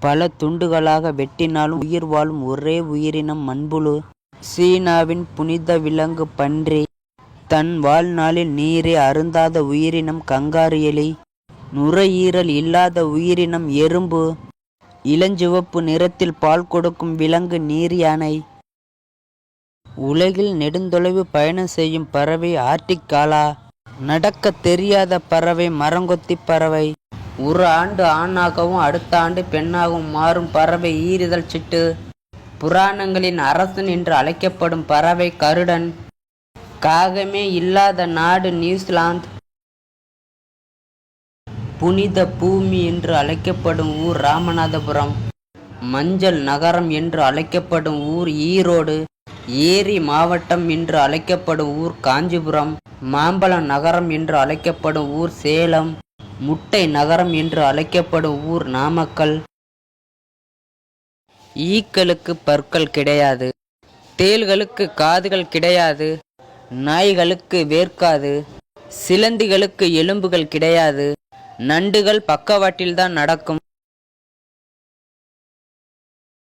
பல துண்டுகளாக வெட்டினாலும் உயிர் வாழும் ஒரே உயிரினம் மண்புழு. சீனாவின் புனித விலங்கு பன்றி. தன் வாழ்நாளில் நீரை அருந்தாத உயிரினம் கங்காரு எலி. நுரையீரல் இல்லாத உயிரினம் எறும்பு. இளஞ்சிவப்பு நிறத்தில் பால் கொடுக்கும் விலங்கு நீர் யானை. உலகில் நெடுந்தொலைவு பயணம் செய்யும் பறவை ஆர்டிக் காலா. நடக்க தெரியாத பறவை மரங்கொத்தி பறவை. ஒரு ஆண்டு ஆணாகவும் அடுத்த ஆண்டு பெண்ணாகவும் மாறும் பறவை ஈரிதழ் சிட்டு. புராணங்களின் அரசன் என்று அழைக்கப்படும் பறவை கருடன். காகமே இல்லாத நாடு நியூசிலாந்து. புனித பூமி என்று அழைக்கப்படும் ஊர் ராமநாதபுரம். மஞ்சள் நகரம் என்று அழைக்கப்படும் ஊர் ஈரோடு. ஏரி மாவட்டம் என்று அழைக்கப்படும் ஊர் காஞ்சிபுரம். மாம்பழ நகரம் என்று அழைக்கப்படும் ஊர் சேலம். முட்டை நகரம் என்று அழைக்கப்படும் ஊர் நாமக்கல். ஈக்களுக்கு பற்கள் கிடையாது. தேள்களுக்கு காதுகள் கிடையாது. நாய்களுக்கு வேர்க்காது. சிலந்திகளுக்கு எலும்புகள் கிடையாது. நண்டுகள் பக்கவாட்டில்தான் நடக்கும்.